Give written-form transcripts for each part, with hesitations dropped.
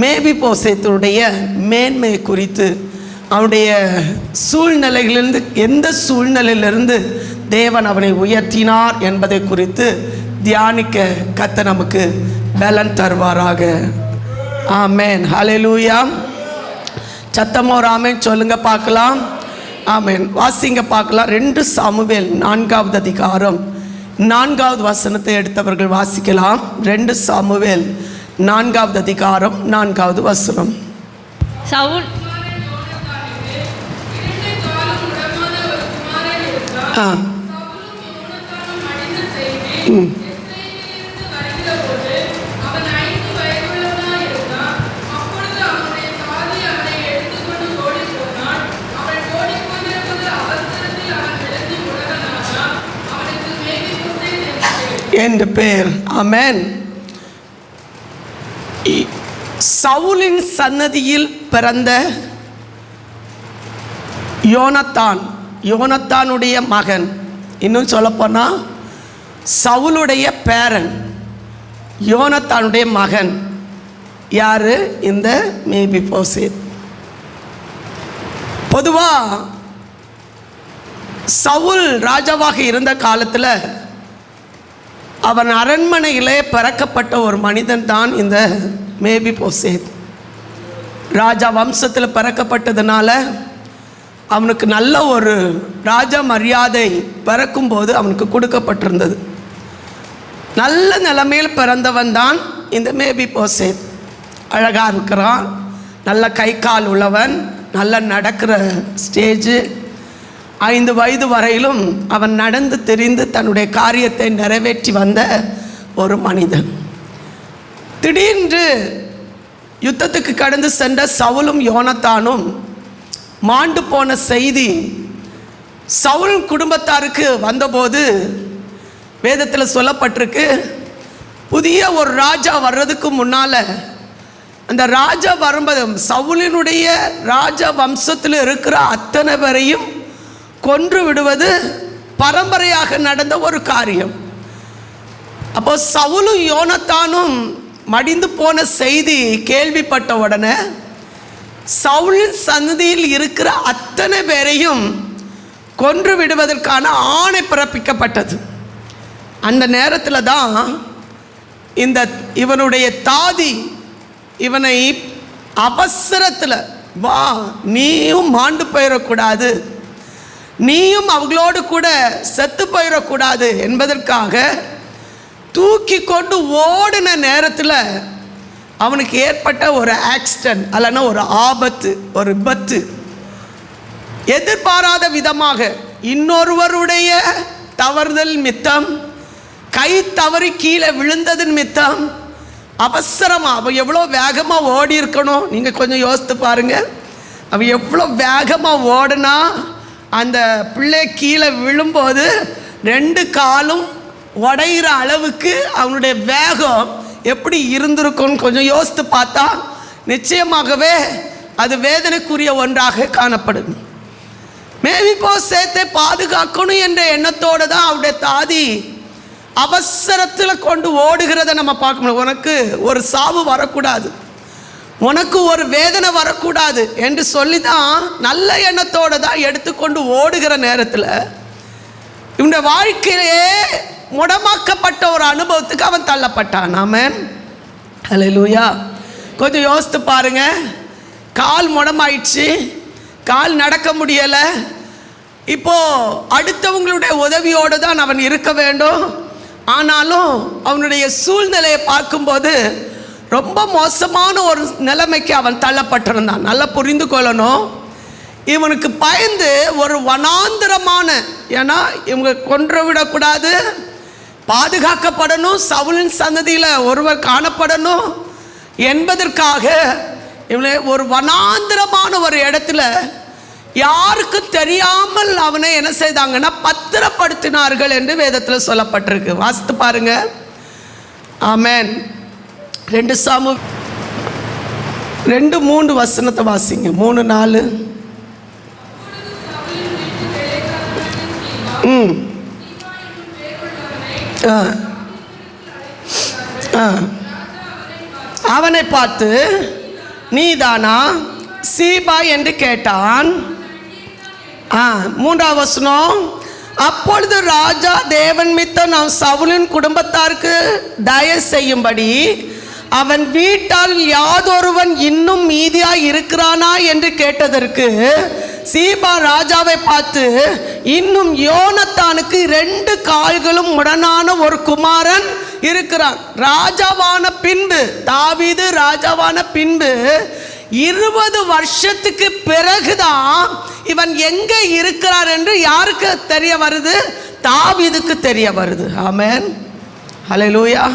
மேபிபோசேத்துடைய மேன்மை குறித்து, அவனுடைய சூழ்நிலைகளிலிருந்து, எந்த சூழ்நிலையிலிருந்து தேவன் அவனை உயர்த்தினார் என்பதை குறித்து தியானிக்க கர்த்தர் நமக்கு பலன் தருவாராக. ஆமென். ஹல்லேலூயா. சத்தமா ஒரு ஆமென் சொல்லுங்க பார்க்கலாம். ஆமென். வாசிங்க பார்க்கலாம். 2 சாமுவேல் 4வது அதிகாரம் 4வது வசனத்தை எடுத்தவர்கள் வாசிக்கலாம். 2 சாமுவேல் 4வது அதிகாரம் 4வது வசனம். சவுல் என்று பேர். ஆமென். சவுலின் சன்னதியில் பிறந்த யோனத்தானுடைய மகன், இன்னும் சொல்லப்போனால் சவுலுடைய பேரன் யோனத்தானுடைய மகன் யாரு? இந்த மேபிபோசேத். பொதுவாக சவுல் ராஜாவாக இருந்த காலத்தில் அவன் அரண்மனையிலே பிறக்கப்பட்ட ஒரு மனிதன் தான் இந்த மேபிபோசேத். ராஜா வம்சத்தில் பிறக்கப்பட்டதுனால அவனுக்கு நல்ல ஒரு ராஜ மரியாதை பிறக்கும்போது அவனுக்கு கொடுக்கப்பட்டிருந்தது. நல்ல நிலைமையில் பிறந்தவன் தான் இந்த மேபிபோசேத். அழகாக இருக்கிறான், நல்ல கை கால் உள்ளவன், நல்லா நடக்கிற ஸ்டேஜு. 5 வயது வரையிலும் அவன் நடந்து தெரிந்து தன்னுடைய காரியத்தை நிறைவேற்றி வந்த ஒரு மனிதன். திடீரென்று யுத்தத்துக்கு கடந்து சென்ற சவுலும் யோனத்தானும் மாண்டு போன செய்தி சவுல் குடும்பத்தாருக்கு வந்தபோது வேதத்தில் சொல்லப்பட்டிருக்கு, புதிய ஒரு ராஜா வர்றதுக்கு முன்னால் அந்த ராஜா வரும்போது சவுலினுடைய ராஜ வம்சத்தில் இருக்கிற அத்தனை பேரையும் கொன்று விடுவது பரம்பரையாக நடந்த ஒரு காரியம். அப்போ சவுலும் யோனத்தானும் மடிந்து போன செய்தி கேள்விப்பட்ட உடனே சவுலின் சன்னதியில் இருக்கிற அத்தனை பேரையும் கொன்று விடுவதற்கான ஆணை பிறப்பிக்கப்பட்டது. அந்த நேரத்தில் தான் இவனுடைய தாதி இவனை அவசரத்தில், வா நீயும் மாண்டு போயிடக்கூடாது, நீயும் அவங்களோடு கூட செத்து போயிடக்கூடாது என்பதற்காக தூக்கி கொண்டு ஓடின நேரத்தில் அவனுக்கு ஏற்பட்ட ஒரு ஆக்சிடென்ட், அல்லனா ஒரு ஆபத்து, ஒரு விபத்து, எதிர்பாராத விதமாக இன்னொருவருடைய தவறுதல் நிமித்தம் கை தவறி கீழே விழுந்தது நிமித்தம் அவசரமாக, அவன் எவ்வளோ வேகமாக ஓடி இருக்கணும் நீங்கள் கொஞ்சம் யோசித்து பாருங்கள். அவன் எவ்வளோ வேகமாக ஓடினா அந்த பிள்ளை கீழே விழும்போது 2 காலும் உடையிற அளவுக்கு அவனுடைய வேகம் எப்படி இருந்திருக்கும்னு கொஞ்சம் யோசித்து பார்த்தா நிச்சயமாகவே அது வேதனைக்குரிய ஒன்றாக காணப்படும். மேபிபோசேத்தை பாதுகாக்கணும் என்ற எண்ணத்தோடு தான் அவருடைய தாதி அவசரத்தில் கொண்டு ஓடுகிறத நம்ம பார்க்கணும். உனக்கு ஒரு சாவு வரக்கூடாது, உனக்கு ஒரு வேதனை வரக்கூடாது என்று சொல்லி தான் நல்ல எண்ணத்தோடு தான் எடுத்துக்கொண்டு ஓடுகிற நேரத்தில் இவனுடைய வாழ்க்கையிலே முடமாக்கப்பட்ட ஒரு அனுபவத்துக்கு அவன் தள்ளப்பட்டான். ஆமென். ஹல்லேலூயா. கொஞ்சம் யோசித்து பாருங்க. கால் முடமாயிடுச்சு, கால் நடக்க முடியலை. இப்போது அடுத்தவங்களுடைய உதவியோடு தான் அவன் இருக்க வேண்டும். ஆனாலும் அவனுடைய சூழ்நிலையை பார்க்கும்போது ரொம்ப மோசமான ஒரு நிலைமைக்கு அவன் தள்ளப்பட்டிருந்தான். நல்லா புரிந்து கொள்ளணும். இவனுக்கு பயந்து ஒரு வனாந்திரமான, ஏன்னா இவங்க கொன்று விடக்கூடாது, பாதுகாக்கப்படணும், சவுலின் சன்னதியில் ஒருவர் காணப்படணும் என்பதற்காக இவனை ஒரு வனாந்திரமான ஒரு இடத்துல யாருக்கும் தெரியாமல் அவனை என்ன செய்தாங்கன்னா பத்திரப்படுத்தினார்கள் என்று வேதத்தில் சொல்லப்பட்டிருக்கு. வாசித்து பாருங்க. ஆமென். 2 சாமுவேல் 2:3 வசனத்தை வாசிங்க. 3:4. அவனை பார்த்து, நீதானா சீபா என்று கேட்டான். 3ஆவது வசனம், அப்பொழுது ராஜா தேவன் மித்தம் நாம் சவுலின் குடும்பத்தாருக்கு தயவு செய்யும்படி அவன் வீட்டால் யாதொருவன் இன்னும் மீதியாய் இருக்கிறானா என்று கேட்டதற்கு சீபா ராஜாவை பார்த்து, இன்னும் யோனத்தானுக்கு 2 கால்களும் உடனான ஒரு குமாரன் இருக்கிறான். ராஜாவான பின்பு, தாவீது ராஜாவான பின்பு 20 வருஷத்துக்கு பிறகுதான் இவன் எங்க இருக்கிறார் என்று யாருக்கு தெரிய வருது? தாவீதுக்கு தெரிய வருது. ஆமென், ஹல்லேலூயா.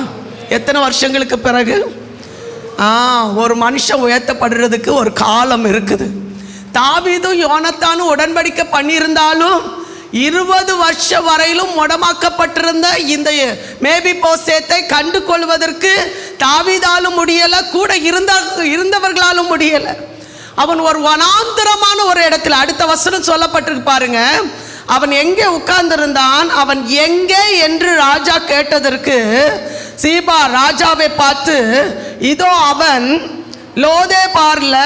எத்தனை வருஷங்களுக்கு பிறகு? ஒரு மனுஷன் உயர்த்தப்படுறதுக்கு ஒரு காலம் இருக்குது. தாவீதும் யோனத்தானும் உடன்படிக்கை பண்ணியிருந்தாலும் 20 வருஷம் வரையிலும் முடமாக்கப்பட்டிருந்த இந்த மேபிபோசேத்தை கண்டு கொள்வதற்கு தாவீதாலும் முடியலை, கூட இருந்தவர்களாலும் முடியலை. அவன் ஒரு வனாந்தரமான ஒரு இடத்துல, அடுத்த வசனம் சொல்லப்பட்டிருக்கு பாருங்க, அவன் எங்கே உட்கார்ந்திருந்தான். அவன் எங்கே என்று ராஜா கேட்டதற்கு சீபா ராஜாவை பார்த்து, இதோ அவன் லோதேபார்ல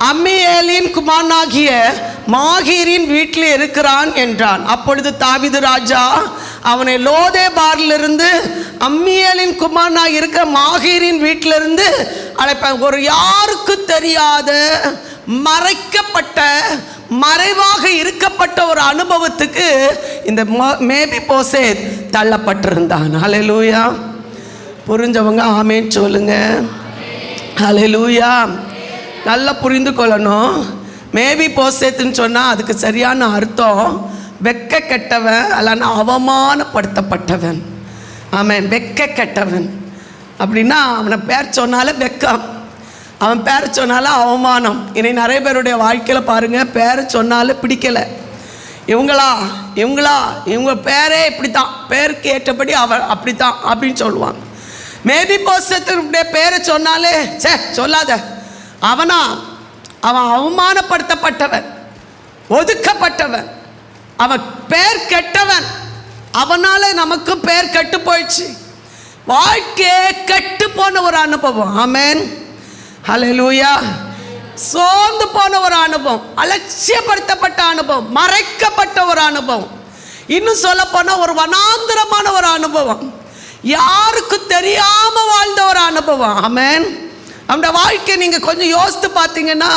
அம்மியேலின் குமாரனாகிய மாகீரின் வீட்டில் இருக்கிறான் என்றான். அப்பொழுது தாவீது ராஜா அவனை லோதேபாரிலிருந்து அம்மியேலின் குமாரனாக இருக்கிற மாகீரின் வீட்டிலிருந்து அழைப்பான். ஒரு யாருக்கு தெரியாத மறைக்கப்பட்ட, மறைவாக இருக்கப்பட்ட ஒரு அனுபவத்துக்கு இந்த மேபிபோசேத் தள்ளப்பட்டிருந்தான். ஹல்லேலூயா. புரிஞ்சவங்க ஆமேன் சொல்லுங்க. ஹல்லேலூயா. நல்லா புரிந்து கொள்ளணும். மேபிபோசேத்துன்னு சொன்னால் அதுக்கு சரியான அர்த்தம் வெக்க கெட்டவன், அல்லனா அவமானப்படுத்தப்பட்டவன். ஆமென். வெக்க கெட்டவன் அப்படின்னா அவனை பேர் சொன்னாலே வெக்கம், அவன் பேர் சொன்னாலே அவமானம். இனி நிறைய பேருடைய வாழ்க்கையில் பாருங்கள், பேர் சொன்னாலே பிடிக்கலை. இவங்க பேரே இப்படித்தான், பேருக்கு ஏற்றபடி அவன் அப்படித்தான் அப்படின்னு சொல்லுவாங்க. மேபிபோசேத்துடைய பேரை சொன்னாலே சே சொல்லாத, அவன் அவமானப்படுத்தப்பட்டவன், ஒதுக்கப்பட்டவன், அவன் பேர் கெட்டவன். அவனால நமக்கு பேர் கெட்டு போயிடுச்சு. வாழ்க்கையே கெட்டு போன ஒரு அனுபவம். ஆமென், ஹல்லேலூயா. சோர்ந்து போன ஒரு அனுபவம், அலட்சியப்படுத்தப்பட்ட அனுபவம், மறைக்கப்பட்ட ஒரு அனுபவம், இன்னும் சொல்ல போன ஒரு வனாந்தரமான ஒரு அனுபவம், யாருக்கு தெரியாம வாழ்ந்த ஒரு அனுபவம். ஆமென். அந்த வாழ்க்கை நீங்கள் கொஞ்சம் யோசித்து பார்த்தீங்கன்னா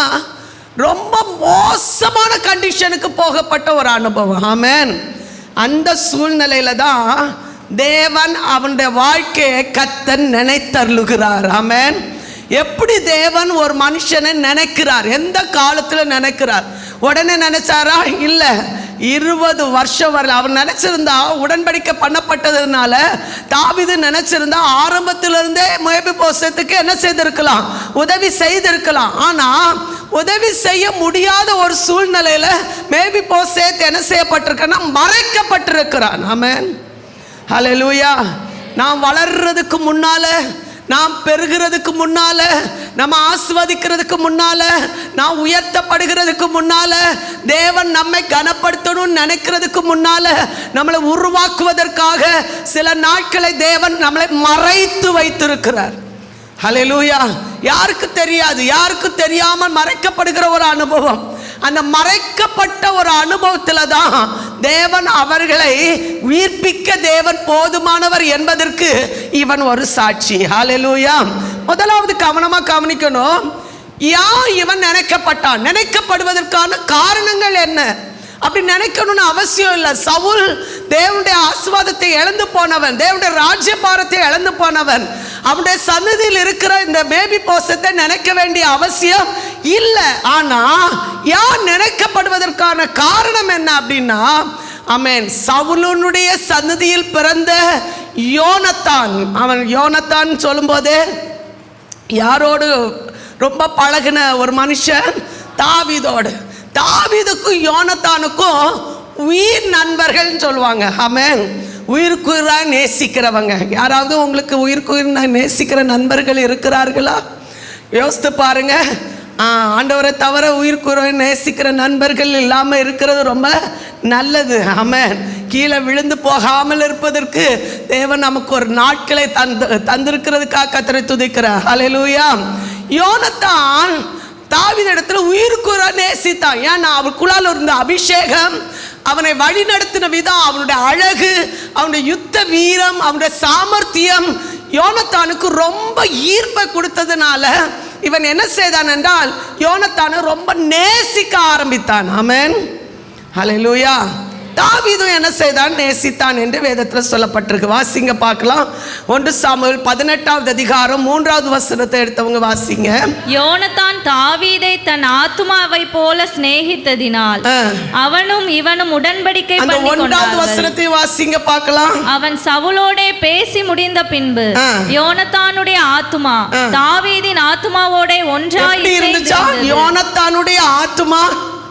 ரொம்ப மோசமான கண்டிஷனுக்கு போகப்பட்ட ஒரு அனுபவம். ஆமென். அந்த சூழ்நிலையில தான் தேவன் அவனுடைய வாழ்க்கையை கர்த்தர் நினைத்தருளுகிறார். ஆமென். எப்படி தேவன் ஒரு மனுஷனை நினைக்கிறார், எந்த காலத்தில் நினைக்கிறார்? உடனே நினைச்சாரா? இல்லை. 20 வருஷம் வரல. அவன் நினைச்சிருந்தா, உடன்படிக்கை பண்ணப்பட்டதுனால தாவீது நினைச்சிருந்தா ஆரம்பத்திலிருந்தே மேபிபோசேத்துக்கு என்ன செய்திருக்கலாம்? உதவி செய்திருக்கலாம். ஆனால் உதவி செய்ய முடியாத ஒரு சூழ்நிலையில மேபிபோசேத் என்ன செய்யப்பட்டிருக்கன்னா மறைக்கப்பட்டிருக்கிறான். ஆமென், ஹல்லேலூயா. நாம் வளர்றதுக்கு முன்னால, நாம் பெருகிறதுக்கு முன்னால, நம்ம ஆசீர்வதிக்கிறதுக்கு முன்னால, நாம் உயர்த்தப்படுகிறதுக்கு முன்னால, தேவன் நம்மை கனப்படுத்தணும்னு நினைக்கிறதுக்கு முன்னால, நம்மளை உருவாக்குவதற்காக சில நாட்களை தேவன் நம்மளை மறைத்து வைத்திருக்கிறார். ஹல்லேலூயா. யாருக்கு தெரியாது, யாருக்கு தெரியாமல் மறைக்கப்படுகிற ஒரு அனுபவம். அந்த மறைக்கப்பட்ட ஒரு அனுபவத்தில் தான் தேவன் அவர்களை உயிர்ப்பிக்க தேவன் போதுமானவர் என்பதற்கு இவன் ஒரு சாட்சி. ஹல்லேலூயா. முதலாவது கவனமாக கவனிக்கணும், யார் இவன் நினைக்கப்பட்டான், நினைக்கப்படுவதற்கான காரணங்கள் என்ன? அப்படி நினைக்கணும்னு அவசியம் இல்லை. சவுல் தேவனுடைய ஆசீர்வாதத்தை இழந்து போனவன், தேவனுடைய ராஜ்யபாரத்தை இழந்து போனவன். அவனுடைய சன்னதியில் இருக்கிற இந்த மேபிபோசேத்தை நினைக்க வேண்டிய அவசியம் இல்லை. ஆனால் யார் நினைக்கப்படுவதற்கான காரணம் என்ன அப்படின்னா, ஆமென், சவுலுடைய சன்னதியில் பிறந்த யோனத்தான். அவன் யோனத்தான் சொல்லும்போது யாரோடு ரொம்ப பழகின ஒரு மனுஷன்? தாவீதோடு. தாவீதுக்கும் யோனத்தானுக்கும் உயிர் நண்பர்கள் சொல்லுவாங்க. ஆமென். உயிருக்குயிராக நேசிக்கிறவங்க. யாராவது உங்களுக்கு உயிருக்குயிர் நேசிக்கிற நண்பர்கள் இருக்கிறார்களா? யோசித்து பாருங்க. ஆண்டவரை தவிர உயிர்க்குற நேசிக்கிற நண்பர்கள் இல்லாமல் இருக்கிறது ரொம்ப நல்லது. ஆமென். கீழே விழுந்து போகாமல் இருப்பதற்கு தேவன் நமக்கு ஒரு நாட்களை தந்திருக்கிறதுக்காக கர்த்தரை துதிக்கிறார். ஹல்லேலூயா. யோனத்தான் தாவீதிடத்துல உயிர்க்குற நேசித்தான். ஏன்னா அவருக்குள்ளால் இருந்த அபிஷேகம், அவனை வழி நடத்தின விதம், அவனுடைய அழகு, அவனுடைய யுத்த வீரம், அவனுடைய சாமர்த்தியம் யோனத்தானுக்கு ரொம்ப ஈர்ப்பை கொடுத்ததுனால இவன் என்ன செய்தான் என்றால் யோனத்தானை ரொம்ப நேசிக்க ஆரம்பித்தான். ஆமென். ஹல்லேலூயா. தாவீதும் என்ன செய்தான்? நேசித்தான் என்று வேதத்தில் சொல்லப்பட்டிருக்கு. வாசிங்க பார்க்கலாம். 1 சாமுவேல் 18வது அதிகாரம் 3வது வசனத்தை எடுத்தவங்க வாசிங்க. யோனத்தான் தாவீதை தன் ஆத்துமாவை போல சிநேகித்ததினால் அவனும் இவனும் உடன்படிக்கை பண்ணிக்கொண்டார்கள். 1வது வசனத்தை வாசிங்க பார்க்கலாம். அவன் சவுலோடே பேசி முடிந்த பின்பு யோனத்தானுடைய ஆத்துமா தாவீதின் ஆத்துமாவோட ஒன்றாய் இருந்துச்சா? யோனத்தானுடைய ஆத்துமா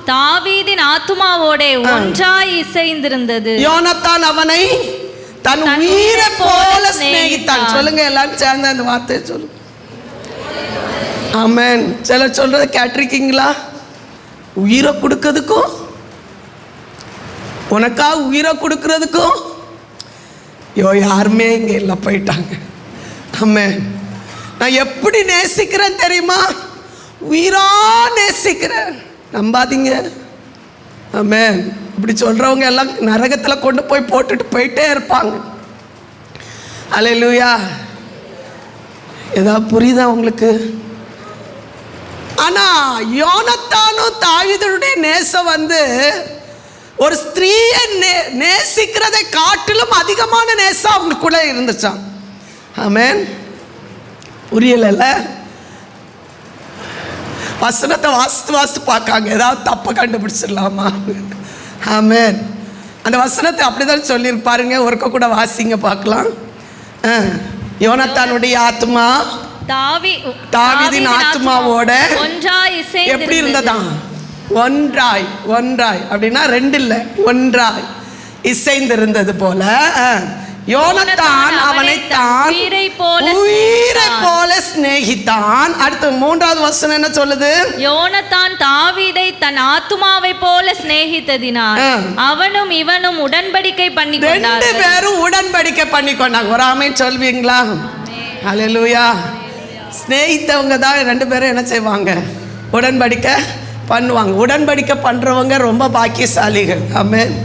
தாவீதின் ஆத்துமாவோட ஒன்றாய் இசைந்திருந்தது. யோனத்தான் அவனை தன் உயிரை போல சிநேகித்தான். சொல்லுங்க எல்லாரும் சேர்ந்து அந்த வார்த்தையை சொல்லுங்க. ஆமென். சிலர் சொல்றதை கேட்டிருக்கீங்களா? உயிரை கொடுக்கறதுக்கும் உனக்காக உயிரை கொடுக்கறதுக்கும் யாருமே இங்கே இல்லை, போயிட்டாங்க. ஆமென். நான் எப்படி நேசிக்கிறேன் தெரியுமா? உயிரா நேசிக்கிறேன். நம்பாதீங்க. ஆமென். இப்படி சொல்கிறவங்க எல்லாம் நரகத்தில் கொண்டு போய் போட்டுட்டு போயிட்டே இருப்பாங்க. அல்லேலூயா. ஏதாவது புரியுதா உங்களுக்கு? ஆனால் யோனத்தானும் தாவீதுடைய நேசம் ஒரு ஸ்திரீயை நேசிக்கிறதை காட்டிலும் அதிகமான நேசம் அவங்களுக்குள்ள இருந்துச்சான். ஆமென். புரியல? வசனத்தை வாசித்து பார்க்காங்க, ஏதாவது தப்பை கண்டுபிடிச்சிடலாமா? ஆமென். அந்த வசனத்தை அப்படிதான் சொல்லியிருப்பாருங்க. ஒருக்க கூட வாசிங்க பார்க்கலாம். யோனத்தானுடைய ஆத்மா தாவீதின் ஆத்மாவோட எப்படி இருந்ததா? ஒன்றாய் அப்படின்னா 2 இல்லை, ஒன்றாய் இசைந்திருந்தது போல யோனத்தான் அவனை தான் உயிரை போல சிநேகித்தான். அடுத்து 3வது வசனம் என்ன சொல்லுது? யோனத்தான் தாவீதை தன் ஆத்துமாவை போல சிநேகித்ததினால் அவனும் இவனும் உடன்படிக்கை பண்ணிக்கொண்டார்கள். 2 பேரும் உடன்படிக்கை பண்ணிக்கொண்டாங்க. ஒரு ஆமென் சொல்வீங்களா? ஹல்லேலூயா. சிநேகித்தவங்க தான் 2 பேரும் என்ன செய்வாங்க? உடன்படிக்கை பண்ணுவாங்க. உடன்படிக்கை பண்றவங்க ரொம்ப பாக்கியசாலிகள். ஆமென்.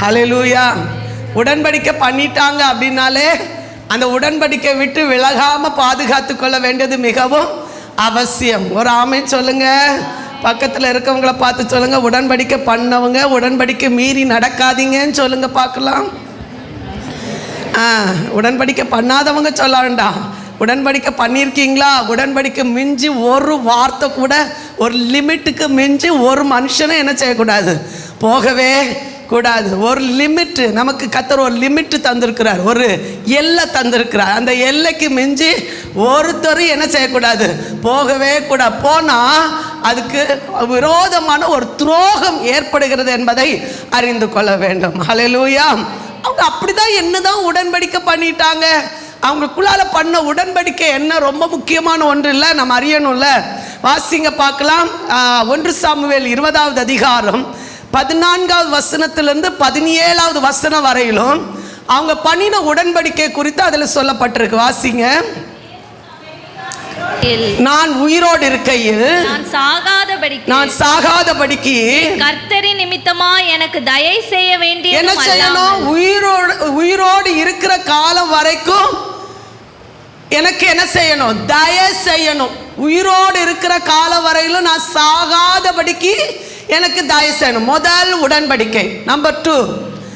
ஹல்லேலூயா. உடன்படிக்கை பண்ணிட்டாங்க அப்படின்னாலே அந்த உடன்படிக்கை விட்டு விலகாமல் பாதுகாத்து கொள்ள வேண்டியது மிகவும் அவசியம். ஒரு ஆமென் சொல்லுங்க. பக்கத்தில் இருக்கவங்களை பார்த்து சொல்லுங்க, உடன்படிக்கை பண்ணவங்க உடன்படிக்கை மீறி நடக்காதீங்கன்னு சொல்லுங்க பார்க்கலாம். உடன்படிக்கை பண்ணாதவங்க சொல்ல வேண்டாம். உடன்படிக்கை பண்ணியிருக்கீங்களா? உடன்படிக்கை மிஞ்சி ஒரு வார்த்தை கூட, ஒரு லிமிட்டுக்கு மிஞ்சி ஒரு மனுஷனை என்ன செய்யக்கூடாது? போகவே கூடாது. ஒரு லிமிட்டு நமக்கு கர்த்தர் ஒரு லிமிட்டு தந்திருக்கிறார், ஒரு எல்லை தந்திருக்கிறார். அந்த எல்லைக்கு மிஞ்சி ஒருத்தரும் என்ன செய்யக்கூடாது? போகவே கூடாது. போனால் அதுக்கு விரோதமான ஒரு துரோகம் ஏற்படுகிறது என்பதை அறிந்து கொள்ள வேண்டும். ஹல்லேலூயா. அவங்க அப்படிதான் என்னதான் உடன்படிக்கை பண்ணிட்டாங்க. அவங்களுக்குள்ளால பண்ண உடன்படிக்கை என்ன ரொம்ப முக்கியமான ஒன்று இல்லை, நம்ம அறியணும்ல. வாசிங்க பார்க்கலாம். 1 சாமுவேல் 20வது அதிகாரம் 14வது வசனத்திலிருந்து 17வது வசனம் வரையிலும் அவங்க பண்ணின உடன்படிக்கை குறித்து அதில் சொல்லப்பட்டிருக்கு. வாசிங்க. நான் உயிரோடு இருக்கையில் நான் சாகாதபடிக்கு கர்த்தரின் நிமித்தமா எனக்கு தயை செய்ய வேண்டிய என்ன செய்யணும்? உயிரோடு இருக்கிற காலம் வரைக்கும் எனக்கு என்ன செய்யணும்? தயை செய்யணும். உயிரோடு இருக்கிற காலம் வரையிலும் நான் சாகாதபடிக்கு எனக்கு தயை செய்யணும். முதல் உடன்படிக்கை. நம்பர் 2,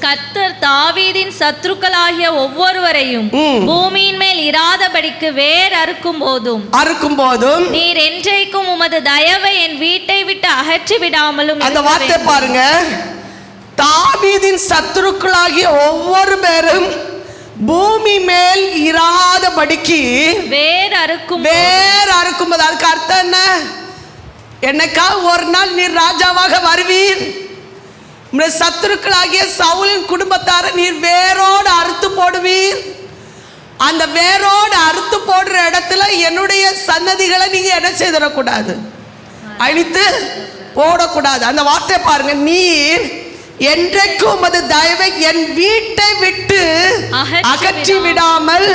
கர்த்தர் தாவீதின் சத்துருக்களாகிய ஒவ்வொருவரையும் பூமியின் மேல் இராதபடிக்கு வேர் அறுக்கும் போதும் நீர் என்றைக்கும் உமது தயவை என் வீட்டை விட்டு அகற்றி விடாமலும். அந்த வார்த்தை பாருங்க. தாவீதின் சத்துருக்களாகிய ஒவ்வொரு பேரும் பூமி மேல் இராதபடிக்கு வேர் அறுக்கும். அதுக்கு அர்த்தம் என்ன? என்னைக்கா ஒரு நாள் நீர் ராஜாவாக வருவீர். சத்துருக்களாகிய சவுலின் குடும்பத்தாரை நீர் வேரோடு அறுத்து போடுவீர். அந்த வேரோடு அறுத்து போடுற இடத்துல என்னுடைய சன்னதிகளை நீங்க என்ன செய்திடக்கூடாது? அழித்து போடக்கூடாது. அந்த வார்த்தை பாருங்க, நீர் என்றைக்கும் உமது தயவை என் வீட்டை விட்டு அகற்றி விடாமல்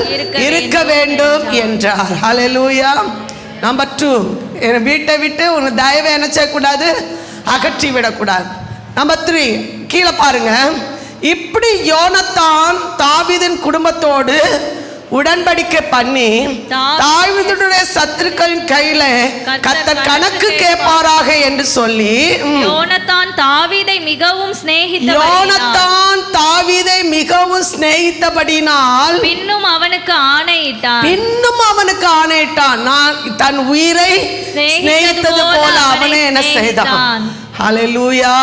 இருக்க வேண்டும் என்றார். ஹல்லேலூயா. நம்பர் 2, என் வீட்டை விட்டு உன் தயவை என்ன செய்யக்கூடாது? அகற்றி விடக்கூடாது. நம்பர் 3 கீழே பாருங்க, இப்படி யோனத்தான் தாவீதின் குடும்பத்தோடு உடன்படிக்கை பண்ணி தாவீதுடைய சத்துருக்களின் கையில கர்த்தர் கணக்கு கேட்பாராக என்று சொல்லி யோனத்தான் தாவீதை மிகவும் சிநேகித்தபடியினால் பின்னும் அவனுக்கு ஆணையிட்டான், நான் தன் உயிரை சிநேகித்தது போல அவனே என்ன செய்தான். ஹல்லேலூயா.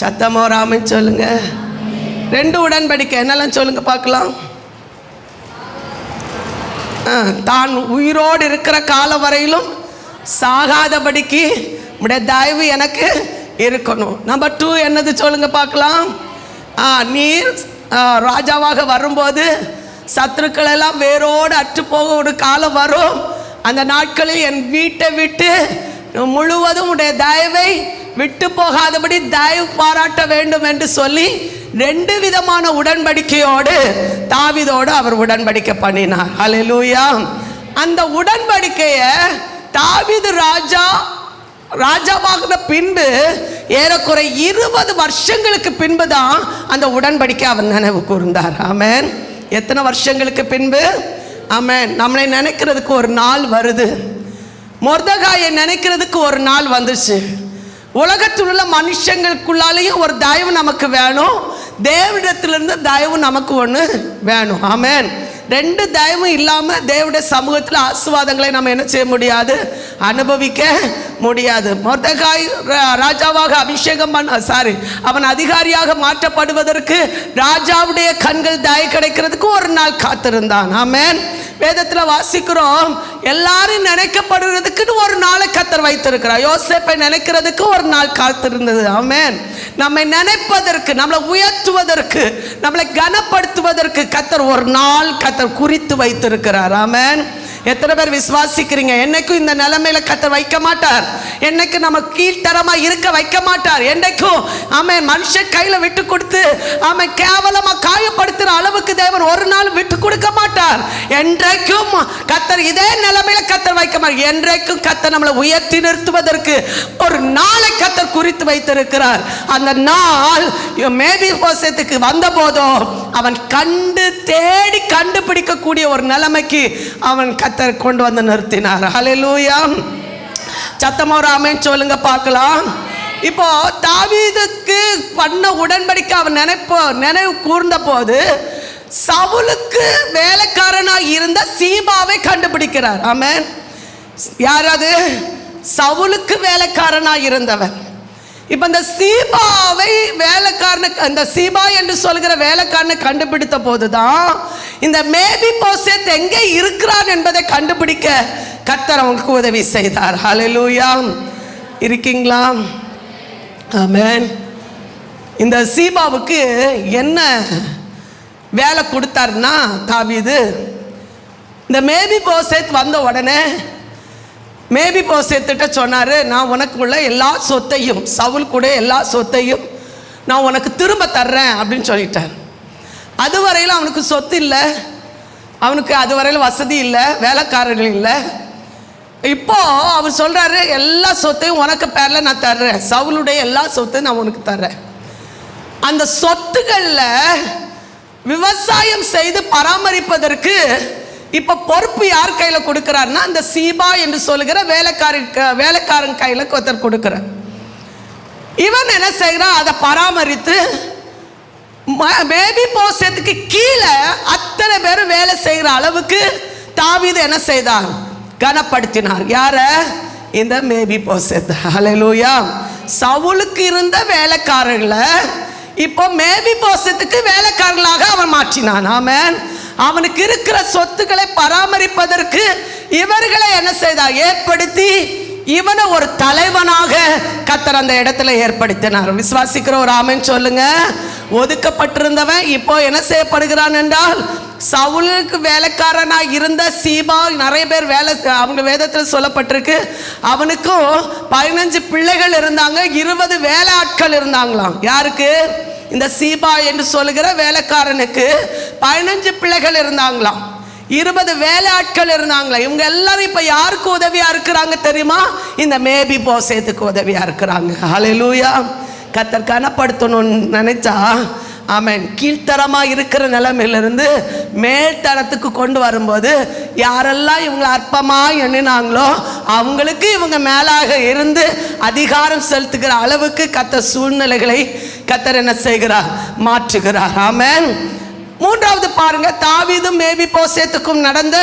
சத்தமா ஆமென் சொல்லுங்க. 2 உடன்படிக்கை என்னெல்லாம் சொல்லுங்க பார்க்கலாம். தான் உயிரோடு இருக்கிற கால வரையிலும் சாகாதபடிக்கு உடைய தயவு எனக்கு இருக்கணும். நம்பர் 2 என்னது சொல்லுங்க பார்க்கலாம். நீர் ராஜாவாக வரும்போது சத்துருக்கள் எல்லாம் வேரோடு அற்று போக ஒரு காலம் வரும். அந்த நாட்களில் என் வீட்டை விட்டு முழுவதும் உடைய தயவை விட்டு போகாதபடி தயவு பாராட்ட வேண்டும் என்று சொல்லி 2 விதமான உடன்படிக்கையோடு தாவீதோடு அவர் உடன்படிக்கை பண்ணினார். ஹல்லேலூயா. அந்த உடன்படிக்கையை தாவீது ராஜாவாகின பின்பு ஏறக்குறை 20 வருஷங்களுக்கு பின்பு தான் அந்த உடன்படிக்கை அவர் நினைவு கூர்ந்தார். ஆமென். எத்தனை வருஷங்களுக்கு பின்பு? ஆமென். நம்மளை நினைக்கிறதுக்கு ஒரு நாள் வருது. மொர்தெகாயை நினைக்கிறதுக்கு ஒரு நாள் வந்துச்சு. உலகத்தில் உள்ள மனுஷங்களுக்குள்ளாலேயும் ஒரு தயவு நமக்கு வேணும், தேவனிடத்திலிருந்து தயவு நமக்கு ஒன்று வேணும். ஆமென். 2 தயவும் இல்லாமல் தேவனுடைய சமூகத்தில் ஆசீர்வாதங்களை நம்ம என்ன செய்ய முடியாது? அனுபவிக்க முடியாது. மொர்தெகாய் ராஜாவாக அபிஷேகம் அவன் அதிகாரியாக மாற்றப்படுவதற்கு ராஜாவுடைய கண்கள் தயை கிடைக்கிறதுக்கு ஒரு நாள் காத்திருந்தான். ஆமென். வேதத்தில் வாசிக்கிறோம், எல்லாரும் நினைக்கப்படுறதுக்குன்னு ஒரு நாளை கர்த்தர் வைத்திருக்கிறார். யோசேப்பை நினைக்கிறதுக்கு ஒரு நாள் காத்திருந்தது. ஆமென். நம்மை நினைப்பதற்கு, நம்மளை உயர்த்துவதற்கு, நம்மளை கனப்படுத்துவதற்கு கர்த்தர் ஒரு நாள் கர்த்தர் குறித்து வைத்திருக்கிறார். ஆமென். எத்தனை பேர் விசுவாசிக்கிறீங்க? என்னைக்கும் இந்த நிலைமையில கர்த்தர் வைக்க மாட்டார். என்னைக்கு நம்ம கீழ்த்தரமா இருக்க வைக்க மாட்டார். என்னைக்கும் ஆமென் மனுஷன் கையில விட்டு கொடுத்து ஆமென் கேவலமா காயப்படுத்துற அளவுக்கு தேவன் ஒரு நாள் விட்டு கொடுக்க மாட்டார். என்றைக்கும் கர்த்தர் இதே நிலைமையில கர்த்தர் வைக்க மாட்டார். என்றைக்கும் கர்த்தர் நம்மளை உயர்த்தி நிறுத்துவதற்கு ஒரு நாளை கர்த்தர் குறித்து வைத்திருக்கிறார். அந்த நாள் மேபிபோசேத்துக்கு வந்த போதோ அவன் கண்டு தேடி கண்டுபிடிக்கக்கூடிய ஒரு நிலைமைக்கு அவன் கர்த்தர் கொண்டு வந்து நிறுத்தினார். ஹல்லேலூயா. சத்தமா ஆமென் சொல்லுங்க பார்க்கலாம். இப்போ தாவீதுக்கு பண்ண உடன்படிக்கை அவன் நினைவு கூர்ந்த போது சவுலுக்கு வேலைக்காரனாக இருந்த சீபாவை கண்டுபிடிக்கிறார். ஆமென். யார் அது? சவுலுக்கு வேலைக்காரனாக இருந்தவன். இப்போ இந்த சீபாவை அந்த சீபா என்று சொல்கிற வேலைக்காரனை கண்டுபிடித்த போதுதான் இந்த மேபிபோசேத் எங்கே இருக்கிறான் என்பதை கண்டுபிடிக்க கர்த்தர் அவங்களுக்கு உதவி செய்தார். ஹல்லேலூயா. இருக்கீங்களா? ஆமென். இந்த சீபாவுக்கு என்ன வேலை கொடுத்தாருன்னா தாவீது, இந்த மேபிபோசேத் வந்த உடனே மேபிபோசேத்திட்ட சொன்னார், நான் உனக்குள்ள எல்லா சொத்தையும், சவுல் கூட எல்லா சொத்தையும் நான் உனக்கு திரும்ப தர்றேன் அப்படின்னு சொல்லிட்டார். அதுவரையில் அவனுக்கு சொத்து இல்லை, அவனுக்கு அதுவரையில் வசதி இல்லை, வேலைக்காரர்கள் இல்லை. இப்போ அவர் சொல்கிறாரு, எல்லா சொத்தையும் உனக்கு பேரில் நான் தர்றேன், சவுலுடைய எல்லா சொத்தையும் நான் உனக்கு தர்றேன். அந்த சொத்துக்களில் விவசாயம் செய்து பராமரிப்பதற்கு இப்போ பொறுப்பு யார் கையில் கொடுக்குறாருன்னா அந்த சீபா என்று சொல்லுகிற வேலைக்காரன் கையில் ஒருத்தர் கொடுக்குறார். இவன் என்ன செய்கிறான்? அதை பராமரித்து மேபிபோசேத்துக்கு கீழே அத்தனை பேரும் வேலை செய்கிற அளவுக்கு தாவீது என்ன செய்தார்? கனப்படுத்தினார். யார? இந்த மேபிபோசேத். ஹல்லேலூயா. சவுலுக்கு இருந்த வேலைக்காரர்களை இப்போ மேபிபோசேத்துக்கு வேலைக்காரர்களாக அவன் மாற்றினான். ஆமென். அவனுக்கு இருக்கிற சொத்துக்களை பராமரிப்பதற்கு இவர்களை என்ன செய்தார்? ஏற்படுத்தி இவனை ஒரு தலைவனாக கர்த்தர் அந்த இடத்துல ஏற்படுத்தினார். விசுவாசிக்கிற ஒரு ஆமென் சொல்லுங்க. ஒதுக்கப்பட்டிருந்தவன் இப்போ என்ன செய்யப்படுகிறான் என்றால் சவுலுக்கு வேலைக்காரனாக இருந்த சீபா, நிறைய பேர் அவங்க வேதத்தில் சொல்லப்பட்டிருக்கு, அவனுக்கும் 15 பிள்ளைகள் இருந்தாங்க, 20 வேலை ஆட்கள் இருந்தாங்களாம். யாருக்கு? இந்த சீபா என்று சொல்லுகிற வேலைக்காரனுக்கு 15 பிள்ளைகள் இருந்தாங்களாம், 20 வேலை ஆட்கள் இருந்தாங்களாம். இவங்க எல்லாரும் இப்போ யாருக்கு உதவியா இருக்கிறாங்க தெரியுமா? இந்த மேபி போசேத்துக்கு உதவியா இருக்கிறாங்க. ஹல்லேலூயா. கர்த்தர் கனப்படுத்தணும்னு நினைச்சா ஆமென், கீழ்த்தரமாக இருக்கிற நிலைமையிலிருந்து மேல்தரத்துக்கு கொண்டு வரும்போது யாரெல்லாம் இவங்களை அற்பமாக எண்ணினாங்களோ அவங்களுக்கு இவங்க மேலாக இருந்து அதிகாரம் செலுத்துகிற அளவுக்கு கர்த்தர் சூழ்நிலைகளை கர்த்தர் என்ன செய்கிறார்? மாற்றுகிறார். ஆமென். மூன்றாவது பாருங்க, தாவீதும் மேபி போசேத்துக்கும் நடந்த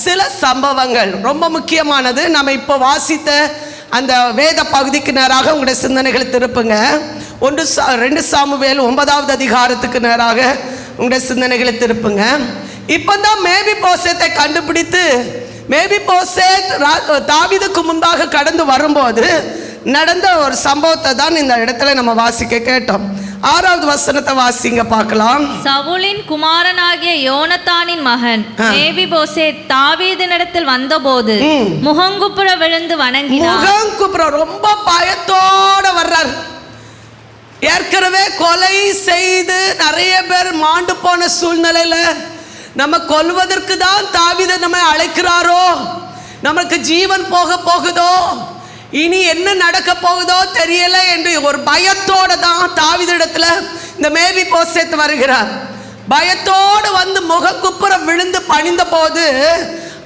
சில சம்பவங்கள் ரொம்ப முக்கியமானது. நம்ம இப்போ வாசித்த அந்த வேத பகுதிக்கு நேராக உங்களுடைய சிந்தனைகளை திருப்புங்க. 2 சாமுவேல் 9வது அதிகாரத்துக்கு நேராக உங்களுடைய சிந்தனைகளை திருப்புங்க. இப்போ தான் மேபி போசேத்தை கண்டுபிடித்து மேபி போசேத் தாவீதுக்கு முன்பாக கடந்து வரும்போது நடந்த ஒரு சம்பவத்தை தான் இந்த இடத்துல நம்ம வாசிக்க கேட்டோம். 6வது வசனத்தை வாசிங்க பார்க்கலாம். சவுலின் குமாரனாகிய யோனத்தானின் மகன் மேவிபோசேத் தாவீதினிடத்தில் வந்தபோது முகங்குப்புற விழுந்து வணங்கினார். முகங்குப்புற ரொம்ப பயத்தோட வர்றார். ஏற்கனவே கொலை செய்து நிறைய பேர் மாண்டு போன சூழ்நிலையில நம்ம கொல்வதற்கு தான் தாவீதை நம்ம அழைக்கிறாரோ, நமக்கு ஜீவன் போக போகுதோ, இனி என்ன நடக்க போகுதோ தெரியல என்று ஒரு பயத்தோடு தான் தாவீதிடத்துல இந்த மேபி போசேத் வருகிறார். பயத்தோடு வந்து முகங்குப்புற விழுந்து பணிந்த போது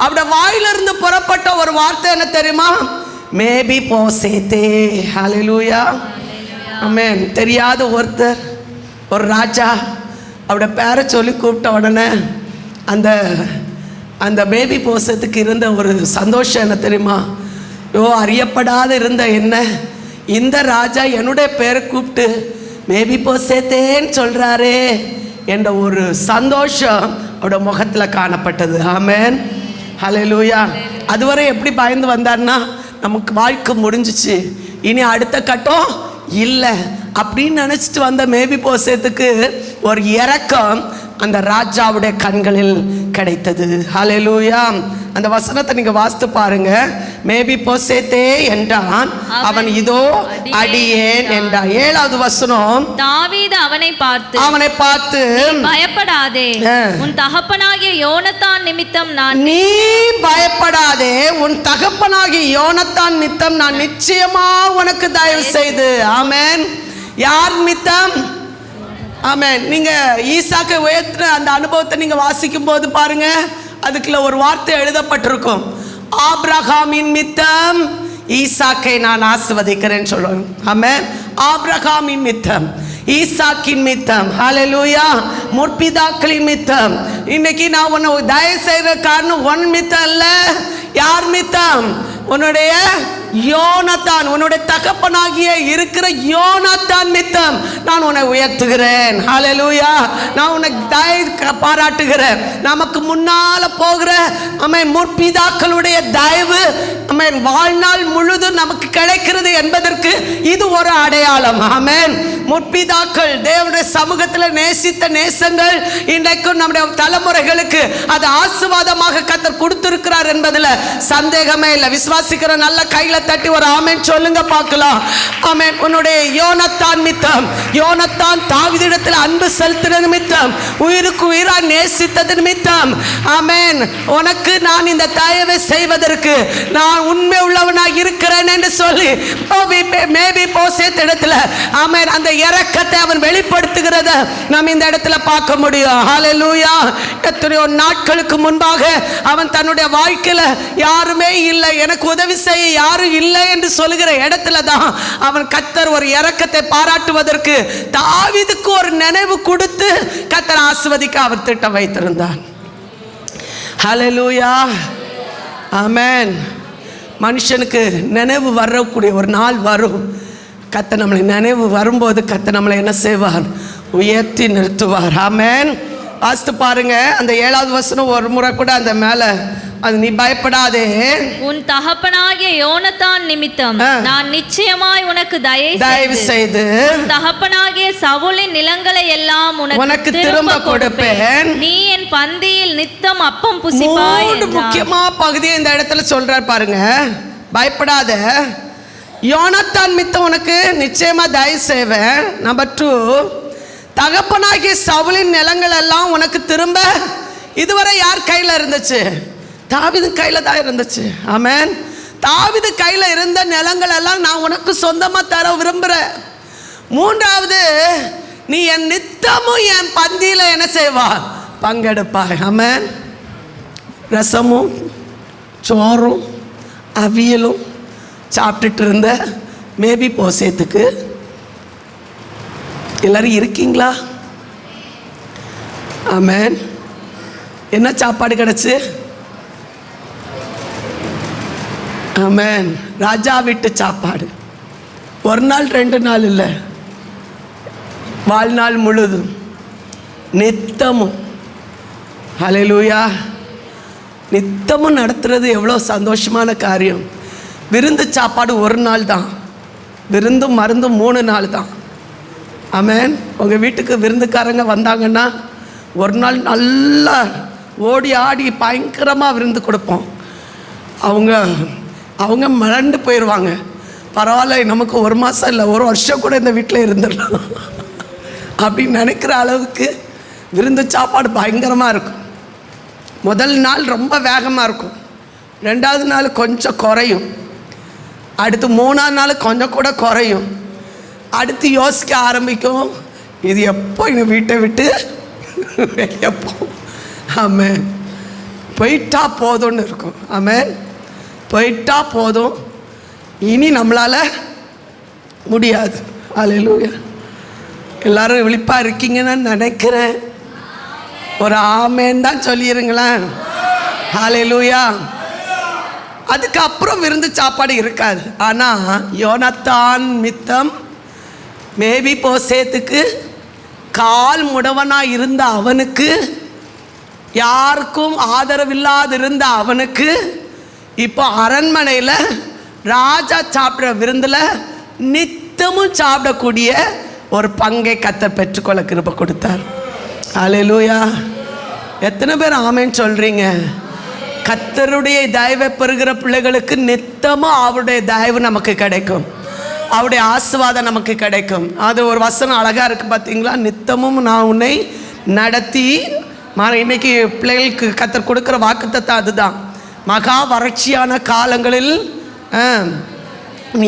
அவருடைய வாயிலிருந்து புறப்பட்ட ஒரு வார்த்தை என்ன தெரியுமா? மேபி போசேத்தே. ஹல்லேலூயா. ஆமென். தெரியாத ஒருத்தர், ஒரு ராஜா அவருடைய பேரை சொல்லி கூப்பிட்ட உடனே அந்த பேபி போசத்துக்கு இருந்த ஒரு சந்தோஷம் என்ன தெரியுமா? அறியப்படாத இருந்த என்ன இந்த ராஜா என்னுடைய பேரை கூப்பிட்டு மேபி போசேத்தேன்னு சொல்கிறாரே என்ற ஒரு சந்தோஷம் அவரோட முகத்தில் காணப்பட்டது. ஆமென். ஹல்லேலூயா. அதுவரை எப்படி பயந்து வந்தார்னா, நமக்கு வாழ்க்கை முடிஞ்சிச்சு, இனி அடுத்த கட்டம் இல்லை அப்படின்னு நினச்சிட்டு வந்த மேபி போசேத்துக்கு ஒரு இரக்கம் அந்த ராஜாவுடைய கண்களில் கிடைத்தது. ஹல்லேலூயா. அந்த வசனத்தை நீங்க வாசித்து பாருங்க. மேபி போசேத்தே என்றான், அவன் இதோ அடியேன் என்றான். 7வது வசனம், தாவீது அவனை பார்த்து பயப்படாதே, உன் தகப்பனாகிய யோனத்தான் நிமித்தம் நீ பயப்படாதே, உன் தகப்பனாகிய யோனத்தான் நிமித்தம் நான் நிச்சயமா உனக்கு தயவு செய்து. ஆமென். யார் நிமித்தம்? ஆமென். நீங்க ஈசாக்கை உயர்த்தின அந்த அனுபவத்தை நீங்க வாசிக்கும் போது பாருங்க, அதுக்குள்ள ஒரு வார்த்தை எழுதப்பட்டிருக்கும், ஆபிரகாமின் மித்தம் ஈசாக்கை நான் ஆசீர்வதிக்கிறேன்னு சொல்லுவாங்க. ஆமென். ஆபிரகாமின் மித்தம், ஈசாக்கின் மித்தம், ஹல்லேலூயா, முற்பிதாக்களின் மித்தம். இன்னைக்கு நான் உன்னை தயவு செய்கிற காரணம் உன் மித்தம் அல்ல. யார் மித்தம்? உன்னுடைய யோனத்தான், உன்னுடைய தகப்பனாகிய இருக்கிற யோனத்தான் மித்தம் நான் உன்னை உயர்த்துகிறேன். ஹல்லேலூயா. நான் உன்னை தயவு பாராட்டுகிறேன். நமக்கு முன்னால போகிற ஆமென் முற்பிதாக்களுடைய தயவு ஆமென் வாழ்நாள் முழுதும் நமக்கு கிடைக்கிறது என்பதற்கு இது ஒரு அடையாளம். ஆமென். முற்பிதாக்கள் தேவனுடைய சமூகத்தில் நேசித்த நேசங்கள் இன்றைக்கும் நம்முடைய தலைமுறைகளுக்கு அது ஆசீர்வாதமாக கர்த்தர் கொடுத்திருக்கிறார் என்பதில் சந்தேகமே இல்லை. விசுவாசிக்கிற நல்ல கையில தட்டி ஒரு ஆமென் சொல்லுங்க பார்க்கலாம். ஆமென். உன்னுடைய யோனத்தான் மித்தம், யோனத்தான் தாவீதிடத்தில் அன்பு செலுத்தின நிமித்தம், உயிருக்கு உயிராய் நேசித்தது நிமித்தம், ஆமென், உனக்கு நான் இந்த தயவை செய்வதற்கு நான் உண்மை உள்ளவனாக இருக்கிறேன் என்று சொல்லி மேபி போசேத் இடத்துல ஆமென் அந்த இரக்கத்தை அவன் வெளிப்படுத்துகிறத நாம் இந்த இடத்துல பார்க்க முடியும். ஹல்லேலூயா. எத்தனையோ நாட்களுக்கு முன்பாக அவன் தன்னுடைய வாழ்க்கையில யாருமே இல்லை, எனக்கு உதவி செய்ய யாரும் இல்லை என்று சொல்லுகிற இடத்துல தான் அவன் கர்த்தர் ஒரு இரக்கத்தை பாராட்டுவதற்கு தாவீதுக்கு ஒரு நினைவு கொடுத்து கர்த்தர் ஆசீர்வதிக்க அவர் திட்டம் வைத்திருந்தார். ஹல்லேலூயா. ஆமென். மனுஷனுக்கு நினைவு வரக்கூடிய ஒரு நாள் வரும். கர்த்தர் நம்மளை நினைவு வரும்போது கர்த்தர் நம்மளை என்ன செய்வார்? உயர்த்தி நிறுத்துவார். ஆமென். வாசித்து பாருங்க அந்த 7வது வசனம் ஒரு முறை கூட அந்த மேல அது நீ பயப்படாதே, உன் தகப்பனாகிய யோனத்தான் நிமித்தம் நான் நிச்சயமாய் உனக்கு தயவு செய்து தகப்பனாகிய சவுலின் நிலங்களை எல்லாம் உனக்கு திரும்ப கொடுப்பேன், நீ என் பந்தியில் நித்தம் அப்பம் புசிப்பாய். முக்கியமா பகுதியை இந்த இடத்துல சொல்றார் பாருங்க. பயப்படாத, யோனத்தான் மித்தம் உனக்கு நிச்சயமா தயவு செய்வேன். நம்பர் 2, தகப்பனாகிய சவுலின் நிலங்கள் எல்லாம் உனக்கு திரும்ப. இதுவரை யார் கையில் இருந்துச்சு? தாவீது கையில் தான் இருந்துச்சு. ஆமென். தாவீது கையில் இருந்த நிலங்கள் எல்லாம் நான் உனக்கு சொந்தமாக தர விரும்புகிறேன். 3வது, நீ என் நித்தமும் என் பந்தியில் என்ன செய்வா? பங்கெடுப்பாய். ஆமென். ரசமும் சோறும் அவியலும் சாப்பிட்டுட்டு இருந்த மேபி போசேத்துக்கு எல்லாரும் இருக்கீங்களா? ஆமென். என்ன சாப்பாடு கிடச்சி? ஆமென். ராஜா வீட்டு சாப்பாடு. ஒரு நாள் 2 நாள் இல்லை, வாழ்நாள் முழுதும் நித்தமும். ஹல்லேலூயா. நித்தமும் நடத்துறது எவ்வளோ சந்தோஷமான காரியம். விருந்து சாப்பாடு ஒரு நாள் தான், விருந்தும் மருந்தும் 3 நாள் தான். ஆமென். உங்கள் வீட்டுக்கு விருந்துக்காரங்க வந்தாங்கன்னா ஒரு நாள் நல்லா ஓடி ஆடி பயங்கரமாக விருந்து கொடுப்போம். அவங்க மறந்து போயிடுவாங்க. பரவாயில்ல, நமக்கு 1 மாதம் இல்லை 1 வருஷம் கூட இந்த வீட்டில் இருந்துடலாம் அப்படின்னு நினைக்கிற அளவுக்கு விருந்து சாப்பாடு பயங்கரமாக இருக்கும். முதல் நாள் ரொம்ப வேகமாக இருக்கும், 2வது நாள் கொஞ்சம் குறையும், அடுத்து 3ஆவது நாள் கொஞ்சம் கூட குறையும், அடுத்து யோசிக்க ஆரம்பிக்கும், இது எப்போ இந்த வீட்டை விட்டு எப்போ. ஆமென். போயிட்டா போதும்னு இருக்கும். ஆமென். போயிட்டா போதும், இனி நம்மளால் முடியாது. ஹல்லேலூயா. எல்லாரும் விழிப்பாக இருக்கீங்கன்னு நினைக்கிறேன். ஒரு ஆமேன் தான் சொல்லிடுங்களேன். ஹல்லேலூயா. அதுக்கப்புறம் விருந்து சாப்பாடு இருக்காது. ஆனால் யோனத்தான் மித்தம் மேபி போசேத்துக்கு கால் முடவனாக இருந்த அவனுக்கு, யாருக்கும் ஆதரவில்லாது இருந்த அவனுக்கு, இப்போ அரண்மனையில் ராஜா சாப்பிட்ற விருந்தில் நித்தமும் சாப்பிடக்கூடிய ஒரு பங்கை கர்த்தர் பெற்றுக்கொள்ள கிருபை கொடுத்தார். ஹல்லேலூயா. எத்தனை பேர் ஆமென் சொல்கிறீங்க? கர்த்தருடைய தயவை பெறுகிற பிள்ளைகளுக்கு நித்தமும் அவருடைய தயவு நமக்கு கிடைக்கும், அவருடைய ஆசீர்வாதம் நமக்கு கிடைக்கும். அது ஒரு வசனம் அழகாக இருக்குது பார்த்தீங்களா? நித்தமும் நான் உன்னை நடத்தி. இன்னைக்கு பிள்ளைகளுக்கு கர்த்தர் கொடுக்குற வாக்குத்தத்தம் அதுதான். மகா வறட்சியான காலங்களில்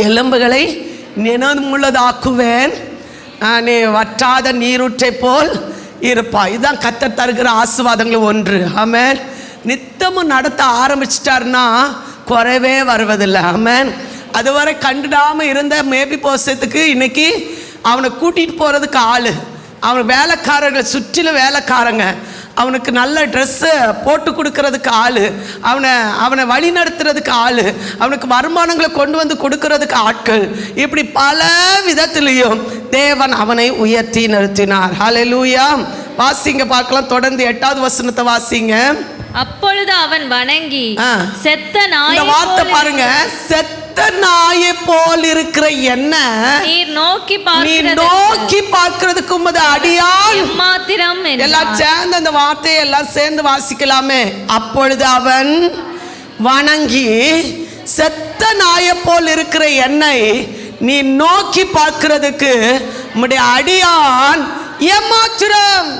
எலும்புகளை நினைவுள்ளதாக்குவேன், நீ வற்றாத நீரூற்றை போல் இருப்பா. இதுதான் கர்த்தர் தருகிற ஆசீர்வாதங்கள் ஒன்று. ஆமென். நித்தமும் நடத்த ஆரம்பிச்சிட்டாருன்னா குறைவே வருவதில்லை. ஆமென். அதுவரை கண்டுடாமல் இருந்த மேபி போசத்துக்கு இன்னைக்கு அவனை கூட்டிகிட்டு போகிறதுக்கு ஆள், அவன் வேலைக்காரர்கள் சுற்றிலும் வேலைக்காரங்க, அவனுக்கு நல்ல ட்ரெஸ்ஸு போட்டு கொடுக்கறதுக்கு ஆள், அவனை வழி நடத்துறதுக்கு ஆள், அவனுக்கு வருமானங்களை கொண்டு வந்து கொடுக்கறதுக்கு ஆட்கள், இப்படி பல விதத்திலையும் தேவன் அவனை உயர்த்தி நிறுத்தினார். ஹல்லேலூயா. வாசிங்க பார்க்கலாம், தொடர்ந்து 8வது வசனத்தை வாசிங்க. அப்பொழுது அவன் வணங்கி செத்த நாய், இந்த வார்த்தை பாருங்க, செத்த நாயை போல் இருக்கிற என்ன நீர் நோக்கி பார்க்கிறதுக்கு உமது அடியான் மாத்திரம். எல்லாம் சேர்ந்து அந்த வார்த்தையை எல்லாம் சேர்ந்து வாசிக்கலாமே. அப்பொழுது அவன் வணங்கி செத்த நாயை போல் இருக்கிற என்னை நீ நோக்கி பார்க்கிறதுக்கு உம்முடைய அடியான் ஏமாத்திரம்.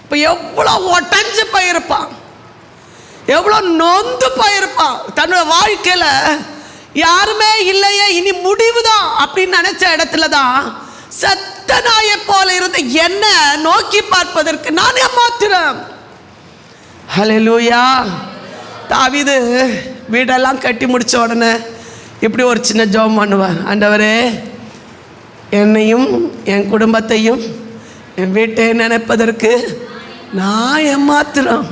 இப்ப எவ்வளவு ஒட்டஞ்சு போயிருப்பான், எவ்வளவு நொந்து போயிருப்பான். தன்னோட வாழ்க்கையில யாருமே இல்லையே, இனி முடிவுதான் அப்படின்னு நினைச்ச இடத்துல தான் செத்த நாயை போல இருந்த என்ன நோக்கி பார்ப்பதற்கு நான் ஏமாத்திரம். ஹல்லேலூயா. தாவீது வீடெல்லாம் கட்டி முடிச்ச உடனே இப்படி ஒரு சின்ன ஜெபம் பண்ணுவேன். ஆண்டவரே, என்னையும் என் குடும்பத்தையும் என் வீட்டை நினைப்பதற்கு நான் ஏமாத்திரம்.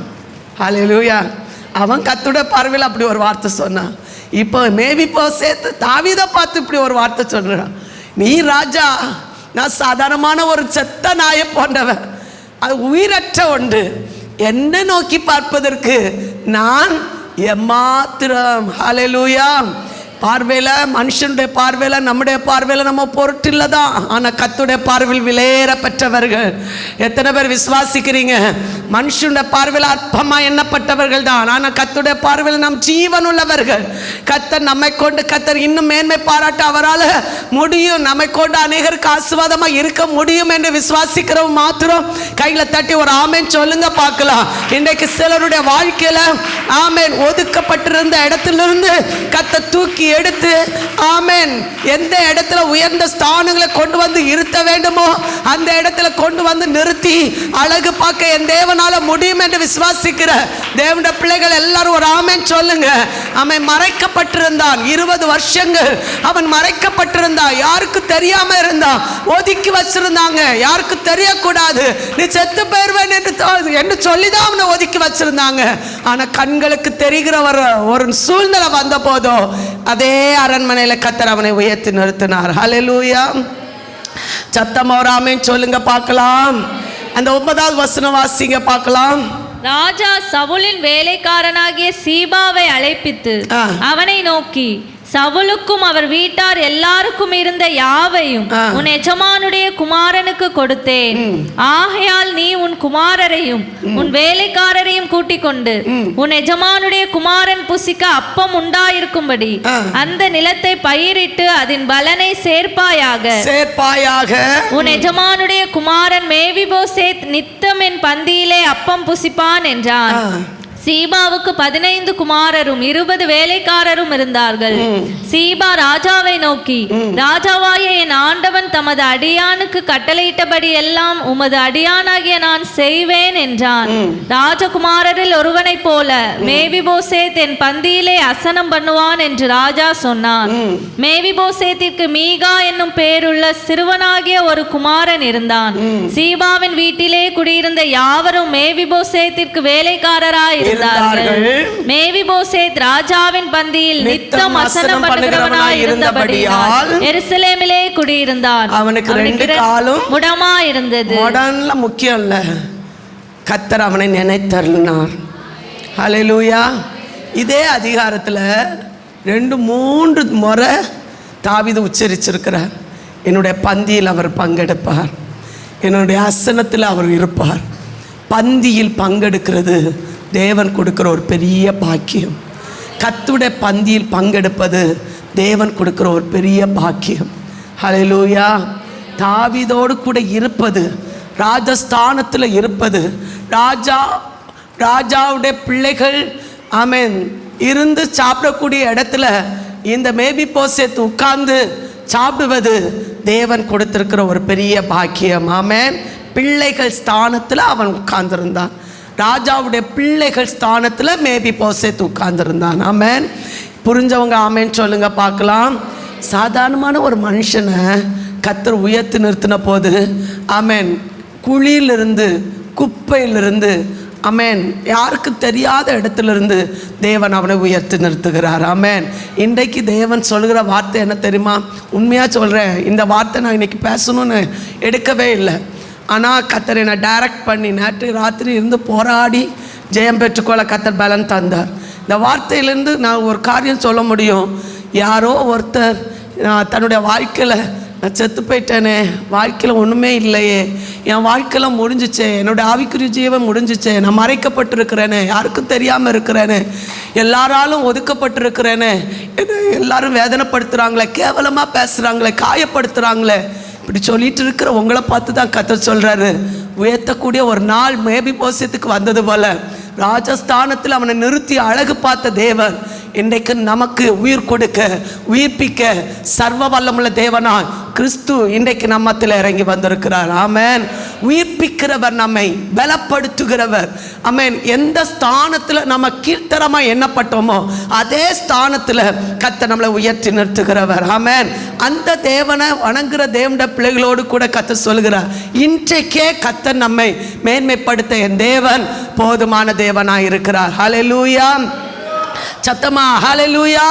ஹல்லேலூயா. அவன் கர்த்தருடைய பார்வையில் அப்படி ஒரு வார்த்தை சொன்னான். இப்போ மேபி இப்போ சேர்த்து தாவீதை பார்த்து இப்படி ஒரு வார்த்தை சொல்கிறான். நீ ராஜா, நான் சாதாரணமான ஒரு செத்த நாயை போன்றவன், அது உயிரற்ற ஒன்று. என்னை நோக்கி பார்ப்பதற்கு நான் எம்மாத்திரம். ஹல்லேலூயா. பார்வையில், மனுஷனுடைய பார்வையில், நம்முடைய பார்வையில் நம்ம பொருட்டில்லை தான். ஆனால் கர்த்தருடைய பார்வையில் விலையேற பெற்றவர்கள். எத்தனை பேர் விசுவாசிக்கிறீங்க? மனுஷனுடைய பார்வையில் அற்பமாக எண்ணப்பட்டவர்கள் தான். ஆனால் கர்த்தருடைய பார்வையில் நாம் ஜீவன் உள்ளவர்கள். கர்த்தர் நம்மை கொண்டு கர்த்தர் இன்னும் மேன்மை பாராட்ட அவரால் முடியும். நம்மை கொண்டு அநேகருக்கு ஆசீர்வாதமாக இருக்க முடியும் என்று விசுவாசிக்கிறவங்க மாத்திரம் கையில் தட்டி ஒரு ஆமேன் சொல்லுங்க பார்க்கலாம். இன்றைக்கு சிலருடைய வாழ்க்கையில் ஆமேன் ஒதுக்கப்பட்டிருந்த இடத்திலிருந்து கர்த்தர் தூக்கி எடுத்து ஆமென் எந்த இடத்துல உயர்ந்த ஸ்தானங்களை கொண்டு வந்து இருத்த வேண்டுமோ அந்த இடத்துல கொண்டு வந்து நிறுத்தி அழகு பார்க்க என் தேவனால முடியும் என்று விசுவாசிக்கிற தேவனுடைய பிள்ளைகள் எல்லாரும் ஒரு ஆமென் சொல்லுங்க. அவன் மறைக்கப்பட்டிருந்தான் 20 வருஷங்கள். அவன் மறைக்கப்பட்டிருந்தான். யாருக்கு தெரியாம இருந்தான். ஒதுக்கி வச்சிருந்தாங்க. யாருக்கு தெரியக்கூடாது. நீ செத்து போயிருவேன் என்று சொல்லிதான் அவனை ஒதுக்கி வச்சிருந்தாங்க. ஆனா கண்களுக்கு தெரிகிற ஒரு சூழ்நிலை வந்த போதோ அதே அரண்மனையில் கர்த்தர் அவனை உயர்த்தி நிறுத்தினார். ஹல்லேலூயா. சத்தமா ஒரு ஆமென் சொல்லுங்க பார்க்கலாம். அந்த 9வது வசனம் வாசிங்க பார்க்கலாம். ராஜா சவுலின் வேலைக்காரனாகிய சீபாவை அழைப்பித்து அவனை நோக்கி, சவுலுக்கும் அவர் வீட்டார் எல்லாருக்கும் இருந்த யாவையும் உன் எஜமானுடைய குமாரனுக்கு கொடுத்தேன். ஆகையால் நீ உன் குமாரரையும் உன் வேலைக்காரரையும் கூட்டிக் கொண்டு உன் எஜமானுடைய குமாரன் புசிக்க அப்பம் உண்டாயிருக்கும்படி அந்த நிலத்தை பயிரிட்டு அதன் பலனை சேர்ப்பாயாக. உன் எஜமானுடைய குமாரன் மேவிபோசேத் நித்தம் என் பந்தியிலே அப்பம் புசிப்பான் என்றான். சீபாவுக்கு 15 குமாரரும் 20 வேலைக்காரரும் இருந்தார்கள். சீபா ராஜாவை நோக்கி, ராஜாவாய என் ஆண்டவன் தமது அடியானுக்கு கட்டளையிட்டபடி எல்லாம் உமது அடியானாகிய நான் செய்வேன் என்றான். ராஜகுமாரரில் ஒருவனைப் போல மேவிபோசேத் என் பந்தியிலே அசனம் பண்ணுவான் என்று ராஜா சொன்னான். மேவிபோசேத்திற்கு மீகா என்னும் பேருள்ள சிறுவனாகிய ஒரு குமாரன் இருந்தான். சீபாவின் வீட்டிலே குடியிருந்த யாவரும் மேவிபோசேத்திற்கு வேலைக்காரராய் மேவிபோசேத் ராஜாவின் பந்தியில் நித்தம் அசனம் பண்ணுகிறவனாய் இருந்தபடியால் எருசலேமிலே குடியிருந்தான். அவனுக்கு 2 காலும் முடமா இருந்தது. முடம்ல முக்கியம் இல்ல, கர்த்தர் அவனை நினைத்தருளினார். ஹல்லேலூயா. இதே அதிகாரத்தில் 2-3 முறை தாவீது உச்சரிச்சிருக்கிறார். என்னுடைய பந்தியில் அவர் பங்கெடுப்பார், என்னுடைய அசனத்தில் அவர் இருப்பார். பந்தியில் பங்கெடுக்கிறது தேவன் கொடுக்கிற ஒரு பெரிய பாக்கியம். கர்த்தருடைய பந்தியில் பங்கெடுப்பது தேவன் கொடுக்கிற ஒரு பெரிய பாக்கியம். ஹல்லேலூயா. தாவீதோடு கூட இருப்பது, ராஜஸ்தானத்தில் இருப்பது, ராஜாவுடைய பிள்ளைகள் ஆமென் இருந்து சாப்பிடக்கூடிய இடத்துல இந்த மேவிபோசேத் உட்கார்ந்து சாப்பிடுவது தேவன் கொடுத்திருக்கிற ஒரு பெரிய பாக்கியம். ஆமென். பிள்ளைகள் ஸ்தானத்தில் அவன் உட்கார்ந்திருந்தான். ராஜாவுடைய பிள்ளைகள் ஸ்தானத்தில் மேவிபோசேத் உட்கார்ந்திருந்தான். ஆமென். புரிஞ்சவங்க ஆமென் சொல்லுங்க பார்க்கலாம். சாதாரணமான ஒரு மனுஷனை கர்த்தர் உயர்த்தி நிறுத்தின போது ஆமென் குழியிலிருந்து, குப்பையிலிருந்து, ஆமென் யாருக்கு தெரியாத இடத்துலேருந்து தேவன் அவனை உயர்த்தி நிறுத்துகிறார். ஆமென். இன்றைக்கு தேவன் சொல்கிற வார்த்தை என்ன தெரியுமா? உண்மையாக சொல்கிறேன், இந்த வார்த்தை நான் இன்றைக்கி பேசணும்னு எடுக்கவே இல்லை. ஆனால் கர்த்தர் என்னை டைரக்ட் பண்ணி நேற்று ராத்திரி இருந்து போராடி ஜெயம் பெற்றுக்கொள்ள கர்த்தர் பலன் தந்தார். இந்த வார்த்தையிலேருந்து நான் ஒரு காரியம் சொல்ல முடியும். யாரோ ஒருத்தர் தன்னுடைய வாழ்க்கையில் நான் செத்து போயிட்டேனே, வாழ்க்கையில் ஒன்றுமே இல்லையே, என் வாழ்க்கையில் முடிஞ்சிச்சே, என்னோடய ஆவிக்குரிய ஜீவன் முடிஞ்சிச்சே, நான் மறைக்கப்பட்டிருக்கிறேனே, யாருக்கும் தெரியாமல் இருக்கிறேனே, எல்லாராலும் ஒதுக்கப்பட்டிருக்கிறேனே, எல்லாரும் வேதனைப்படுத்துகிறாங்களே, கேவலமாக பேசுகிறாங்களே, காயப்படுத்துகிறாங்களே, இப்படி சொல்லிட்டு இருக்கிற உங்களை பார்த்து தான் கர்த்தர் சொல்கிறாரு, உயர்த்தக்கூடிய ஒரு நாள் மேவிபோசேத்துக்கு வந்தது போல ராஜஸ்தானத்தில் அவனை நிறுத்தி அழகு பார்த்த தேவன் இன்றைக்கு நமக்கு உயிர் கொடுக்க, உயிர்ப்பிக்க சர்வ வல்லமுள்ள தேவனாய் கிறிஸ்து இன்றைக்கு நம்மத்தில் இறங்கி வந்திருக்கிறார். ஆமென். உயிர்ப்பிக்கிறவர், நம்மை பலப்படுத்துகிறவர். ஆமென். எந்த ஸ்தானத்தில் நம்ம கீழ்த்தரமாக எண்ணப்பட்டோமோ அதே ஸ்தானத்தில் கர்த்தர் நம்மளை உயர்த்தி நிறுத்துகிறவர். ஆமென். அந்த தேவனை வணங்குகிற தேவனுடைய பிள்ளைகளோடு கூட கர்த்தர் சொல்கிறார், இன்றைக்கே கர்த்தர் நம்மை மேன்மைப்படுத்த என் தேவன் போதுமான தேவனாய் இருக்கிறார். ஹல்லேலூயா. சத்தமா ஹல்லேலூயா.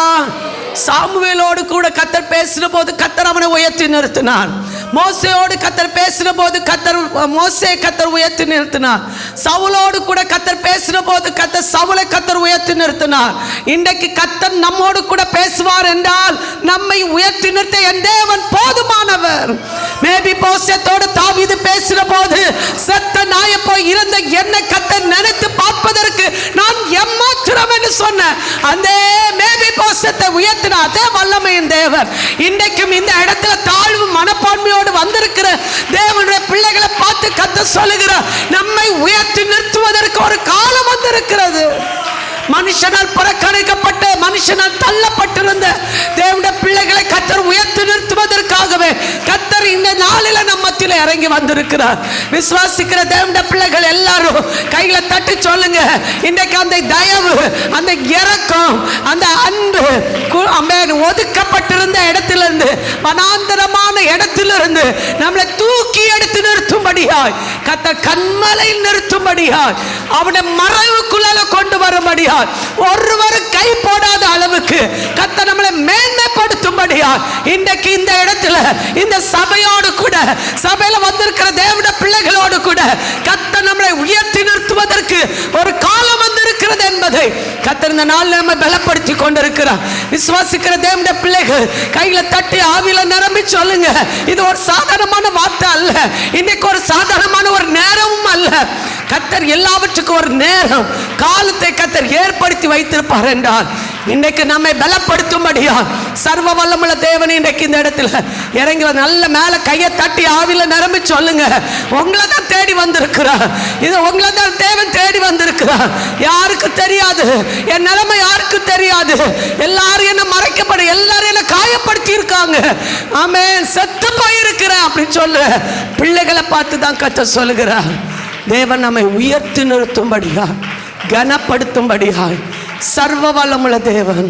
சாமுவேலோடு கூட கர்த்தர் பேசின போது கர்த்தர் அவனை உயர்த்தி நிறுத்தினார். மோசேயோடு கர்த்தர் பேசின போது கர்த்தர் உயர்த்தி நிறுத்தினார். சவுலோடு கூட கர்த்தர் பேசின போது சவுலை கர்த்தர் உயர்த்தி நிறுத்தினார். இன்றைக்கு கர்த்தர் நம்மோடு கூட பேசுவார் என்றால் நம்மை உயர்த்தி நிறுத்த என் தேவன் போதுமானவர். மேபி போசேத்தோடு தாவீது பேசின போது செத்த நாய போய் இருந்த என்னை கர்த்தர் நினைத்து பார்ப்பதற்கு நான் எம்மாத்திரம் என்று சொன்ன அந்த மேபி போசேத்தை உயர்த்தின அதே வல்லமையின் தேவன் இன்றைக்கும் இந்த இடத்துல தாழ்வு மனப்பான்மையோடு வந்திருக்கிற தேவனுடைய பிள்ளைகளை பார்த்து கர்த்தர் சொல்லுகிறார், நம்மை உயர்த்தி நிறுத்துவதற்கு ஒரு காலம் வந்திருக்கிறது. மனுஷனால் புறக்கணிக்கப்பட்ட, மனுஷனால் தள்ளப்பட்டிருந்த தேவனுடைய பிள்ளைகளை கர்த்தர் உயர்த்தி நிறுத்துவதற்காகவே கர்த்தர் இந்த நாளில நம்ம மத்தியில இறங்கி வந்திருக்கிறார். விசுவாசிக்கிற தேவனுடைய பிள்ளைகள் எல்லாரும் கையில தட்டி சொல்லுங்க, இன்றைக்கு அந்த தயவு, அந்த இரக்கம், அந்த அன்பு ஒதுக்கப்பட்டிருந்த இடத்திலிருந்து, வனாந்தரமான இடத்திலிருந்து நம்மளை தூக்கி எடுத்து நிறுத்தும்படியாய், கர்த்தர் கண்மலையில் நிறுத்தும்படியாய், அவனை மறைவுக்குள்ள கொண்டு வரும்படியாய், ஒருவர் கை போடாத அளவுக்கு கர்த்தர் நம்மளை மேன்மைப்படுத்தும்படியா இன்றைக்கு இந்த இடத்துல இந்த சபையோடு கூட, சபையில வந்திருக்கிற தேவனுடைய பிள்ளைகளோடு கூட கர்த்தர் நம்மளை உயர்த்தி நிறுத்துவதற்கு ஒரு காலம் வந்திருக்கிறது என்பதை கர்த்தர் இந்த நாளில் நம்ம பலப்படுத்தி கொண்டிருக்கிறார். விசுவாசிக்கிற தேவனுடைய பிள்ளைகள் கையில தட்டி ஆவியில நிரம்பி சொல்லுங்க, இது ஒரு சாதாரணமான வார்த்தை அல்ல, இன்னைக்கு ஒரு சாதாரணமான ஒரு நேரமும் அல்ல. கர்த்தர் எல்லாவற்றுக்கும் ஒரு நேரம், காலத்தை கர்த்தர் ஏற்படுத்தி வைத்திருப்பார் என்றால் இன்றைக்கு நம்மை பலப்படுத்தும்படியா சர்வ வல்லமுள்ள தேவன் இன்றைக்கு இந்த இடத்துல இறங்கி நல்ல மேல கையை தட்டி ஆவில நிரம்பி சொல்லுங்க, உங்களை தான் தேடி வந்திருக்கிறார். இது உங்களை தான் தேவன் தேடி வந்திருக்கிறார். யாருக்கு தெரியாது, என் நிலைமை யாருக்கு தெரியாது. எல்லாரும் என்ன மறைக்கப்பட, எல்லாரும் என்ன காயப்படுத்தி இருக்காங்க. ஆமென், செத்து போயிருக்கிறேன் அப்படின்னு சொல்லு பிள்ளைகளை பார்த்து தான் கர்த்தர் சொல்லுகிறார். தேவன் நம்மை உயர்த்தி நிறுத்தும்படியா, கனப்படுத்தும்படியா சர்வ வல்லமுள்ள தேவன்.